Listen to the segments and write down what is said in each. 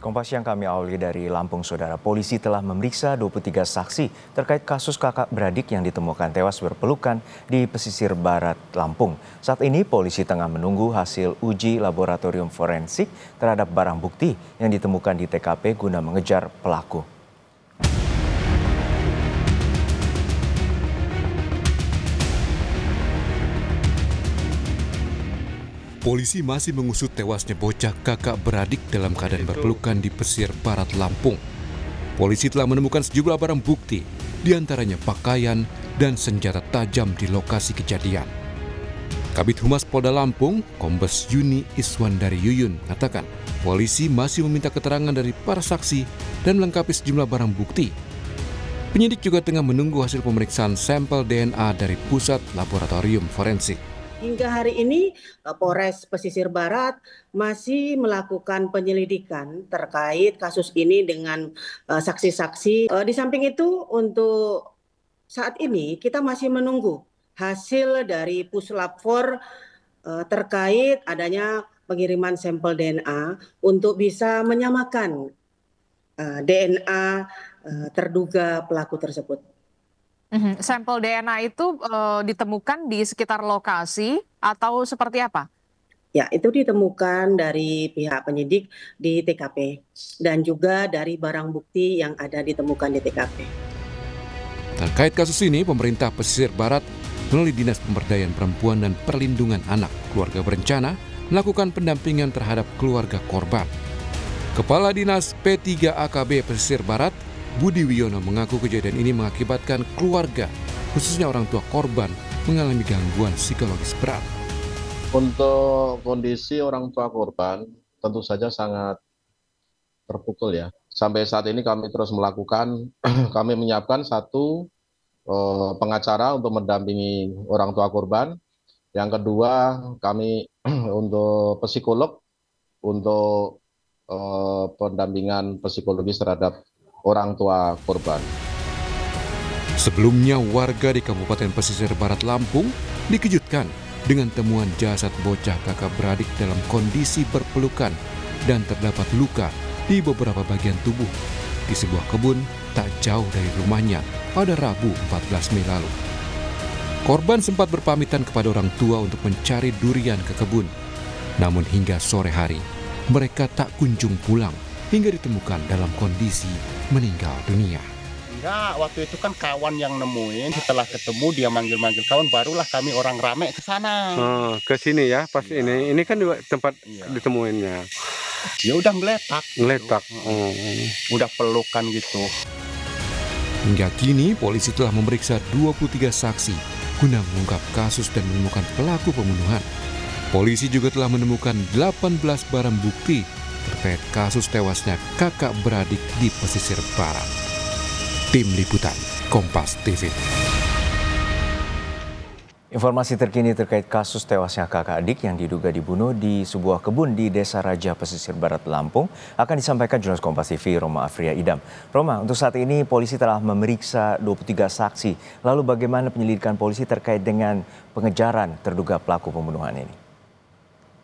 Kompas yang kami awali dari Lampung, Saudara. Polisi telah memeriksa 23 saksi terkait kasus kakak beradik yang ditemukan tewas berpelukan di pesisir barat Lampung. Saat ini polisi tengah menunggu hasil uji laboratorium forensik terhadap barang bukti yang ditemukan di TKP guna mengejar pelaku. Polisi masih mengusut tewasnya bocah kakak beradik dalam keadaan berpelukan di pesisir barat Lampung. Polisi telah menemukan sejumlah barang bukti, diantaranya pakaian dan senjata tajam di lokasi kejadian. Kabid Humas Polda Lampung, Kombes Yuni Iswandari Yuyun, mengatakan polisi masih meminta keterangan dari para saksi dan melengkapi sejumlah barang bukti. Penyidik juga tengah menunggu hasil pemeriksaan sampel DNA dari Pusat Laboratorium Forensik. Hingga hari ini Polres Pesisir Barat masih melakukan penyelidikan terkait kasus ini dengan saksi-saksi. Di samping itu untuk saat ini kita masih menunggu hasil dari Puslapfor terkait adanya pengiriman sampel DNA untuk bisa menyamakan DNA terduga pelaku tersebut. Sampel DNA itu ditemukan di sekitar lokasi atau seperti apa? Ya, itu ditemukan dari pihak penyidik di TKP dan juga dari barang bukti yang ada ditemukan di TKP. Terkait kasus ini, pemerintah pesisir barat melalui Dinas Pemberdayaan Perempuan dan Perlindungan Anak Keluarga Berencana melakukan pendampingan terhadap keluarga korban. Kepala Dinas P3AKB Pesisir Barat, Budi Wiono, mengaku kejadian ini mengakibatkan keluarga, khususnya orang tua korban, mengalami gangguan psikologis berat. Untuk kondisi orang tua korban tentu saja sangat terpukul ya. Sampai saat ini kami terus melakukan, kami menyiapkan satu pengacara untuk mendampingi orang tua korban. Yang kedua, kami untuk psikolog untuk pendampingan psikologis terhadap orang tua korban. Sebelumnya, warga di Kabupaten Pesisir Barat Lampung dikejutkan dengan temuan jasad bocah kakak beradik dalam kondisi berpelukan dan terdapat luka di beberapa bagian tubuh di sebuah kebun tak jauh dari rumahnya pada Rabu 14 Mei lalu. Korban sempat berpamitan kepada orang tua untuk mencari durian ke kebun. Namun hingga sore hari, mereka tak kunjung pulang hingga ditemukan dalam kondisi meninggal dunia. Enggak, waktu itu kan kawan yang nemuin, setelah ketemu dia manggil-manggil kawan, barulah kami orang rame ke sana. Ke sini ya, pas ini kan juga tempat ditemuinnya. Ya udah ngeletak. Ngeletak. Udah pelukan gitu. Hingga kini polisi telah memeriksa 23 saksi guna mengungkap kasus dan menemukan pelaku pembunuhan. Polisi juga telah menemukan 18 barang bukti terkait kasus tewasnya kakak beradik di pesisir barat. Tim Liputan, Kompas TV. Informasi terkini terkait kasus tewasnya kakak adik yang diduga dibunuh di sebuah kebun di Desa Raja Pesisir Barat Lampung akan disampaikan jurnalis Kompas TV Roma Afria Idam. Roma, untuk saat ini polisi telah memeriksa 23 saksi. Lalu bagaimana penyelidikan polisi terkait dengan pengejaran terduga pelaku pembunuhan ini?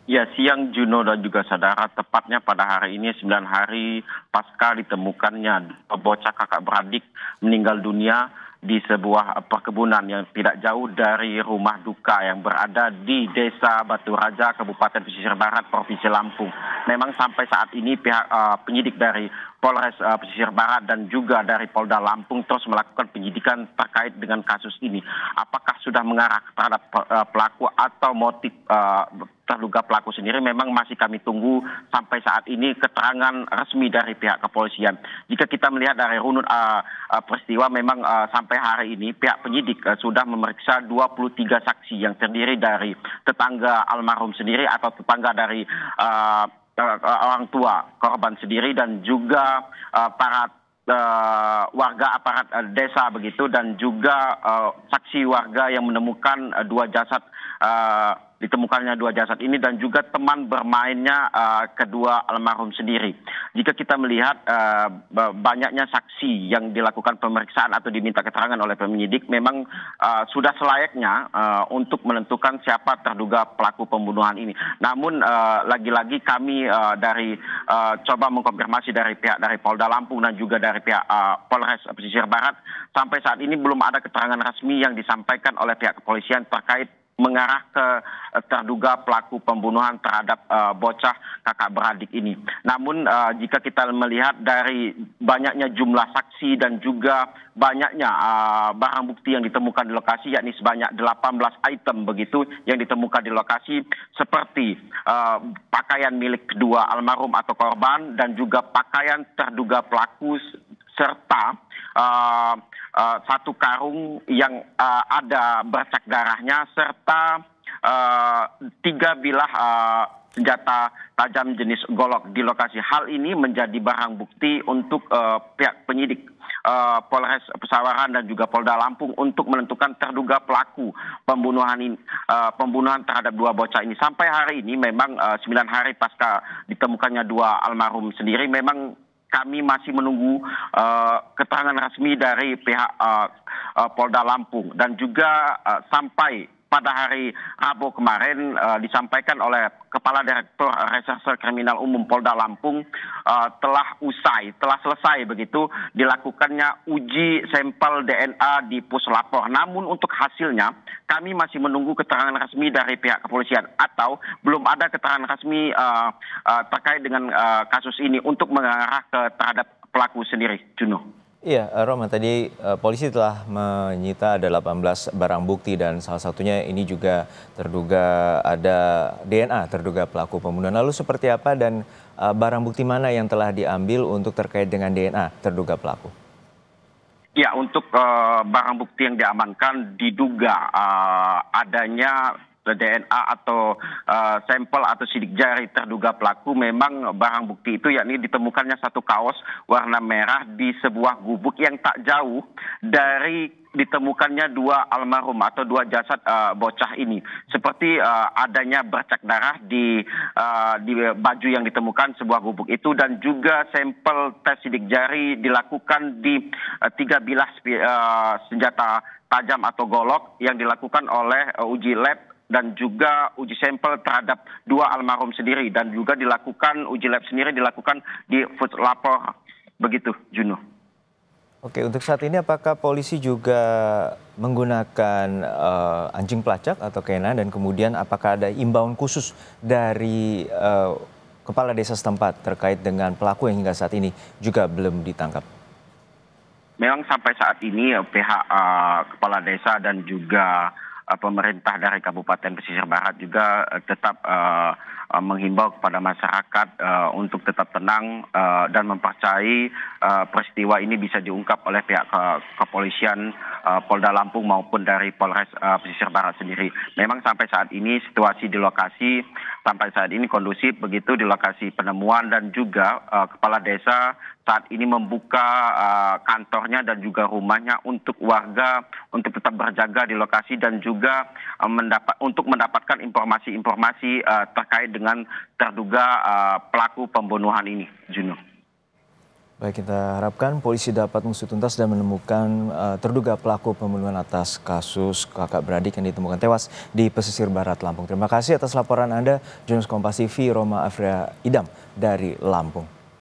Ya, siang Juno dan juga saudara, tepatnya pada hari ini 9 hari pasca ditemukannya bocah kakak beradik meninggal dunia di sebuah perkebunan yang tidak jauh dari rumah duka yang berada di Desa Batu Raja, Kabupaten Pesisir Barat, Provinsi Lampung. Memang sampai saat ini pihak penyidik dari Polres Pesisir Barat dan juga dari Polda Lampung terus melakukan penyidikan terkait dengan kasus ini. Apakah sudah mengarah terhadap pelaku atau motif terduga pelaku sendiri, memang masih kami tunggu sampai saat ini keterangan resmi dari pihak kepolisian. Jika kita melihat dari runut peristiwa, memang sampai hari ini pihak penyidik sudah memeriksa 23 saksi yang terdiri dari tetangga almarhum sendiri atau tetangga dari orang tua korban sendiri dan juga para warga aparat desa begitu, dan juga saksi warga yang menemukan dua jasad ditemukannya dua jasad ini dan juga teman bermainnya kedua almarhum sendiri. Jika kita melihat banyaknya saksi yang dilakukan pemeriksaan atau diminta keterangan oleh penyidik, memang sudah selayaknya untuk menentukan siapa terduga pelaku pembunuhan ini. Namun lagi-lagi kami coba mengkonfirmasi dari pihak dari Polda Lampung dan juga dari pihak Polres Pesisir Barat, sampai saat ini belum ada keterangan resmi yang disampaikan oleh pihak kepolisian terkait mengarah ke terduga pelaku pembunuhan terhadap bocah kakak beradik ini. Namun jika kita melihat dari banyaknya jumlah saksi dan juga banyaknya barang bukti yang ditemukan di lokasi, yakni sebanyak 18 item begitu yang ditemukan di lokasi, seperti pakaian milik kedua almarhum atau korban dan juga pakaian terduga pelaku serta satu karung yang ada bercak darahnya serta 3 bilah senjata tajam jenis golok di lokasi. Hal ini menjadi barang bukti untuk pihak penyidik Polres Pesawaran dan juga Polda Lampung untuk menentukan terduga pelaku pembunuhan terhadap dua bocah ini. Sampai hari ini memang 9 hari pasca ditemukannya dua almarhum sendiri, memang kami masih menunggu keterangan resmi dari pihak Polda Lampung, dan juga sampai pada hari Rabu kemarin disampaikan oleh Kepala Direktur Reserse Kriminal Umum Polda Lampung telah selesai begitu dilakukannya uji sampel DNA di puslapor. Namun untuk hasilnya kami masih menunggu keterangan resmi dari pihak kepolisian, atau belum ada keterangan resmi terkait dengan kasus ini untuk mengarah terhadap pelaku sendiri. Juno. Iya, Roma, tadi polisi telah menyita ada 18 barang bukti dan salah satunya ini juga terduga ada DNA terduga pelaku pembunuhan. Lalu seperti apa dan barang bukti mana yang telah diambil untuk terkait dengan DNA terduga pelaku? Ya, untuk barang bukti yang diamankan diduga adanya DNA atau sampel atau sidik jari terduga pelaku. Memang barang bukti itu yakni ditemukannya satu kaos warna merah di sebuah gubuk yang tak jauh dari ditemukannya dua almarhum atau dua jasad bocah ini. Seperti adanya bercak darah di baju yang ditemukan sebuah gubuk itu, dan juga sampel tes sidik jari dilakukan di 3 bilah senjata tajam atau golok yang dilakukan oleh uji lab dan juga uji sampel terhadap dua almarhum sendiri, dan juga dilakukan uji lab sendiri dilakukan di puslapor begitu, Juno. Oke, untuk saat ini apakah polisi juga menggunakan anjing pelacak atau K9, dan kemudian apakah ada imbauan khusus dari kepala desa setempat terkait dengan pelaku yang hingga saat ini juga belum ditangkap? Memang sampai saat ini pihak kepala desa dan juga pemerintah dari Kabupaten Pesisir Barat juga tetap menghimbau kepada masyarakat untuk tetap tenang dan mempercayai peristiwa ini bisa diungkap oleh pihak kepolisian Polda Lampung maupun dari Polres Pesisir Barat sendiri. Memang sampai saat ini situasi di lokasi sampai saat ini kondusif begitu di lokasi penemuan, dan juga kepala desa saat ini membuka kantornya dan juga rumahnya untuk warga untuk tetap berjaga di lokasi dan juga untuk mendapatkan informasi-informasi terkait dengan terduga pelaku pembunuhan ini, Juno. Baik, kita harapkan polisi dapat mengusut tuntas dan menemukan terduga pelaku pembunuhan atas kasus kakak beradik yang ditemukan tewas di Pesisir Barat Lampung. Terima kasih atas laporan Anda, jurnalis Kompas TV Roma Afria Idam dari Lampung.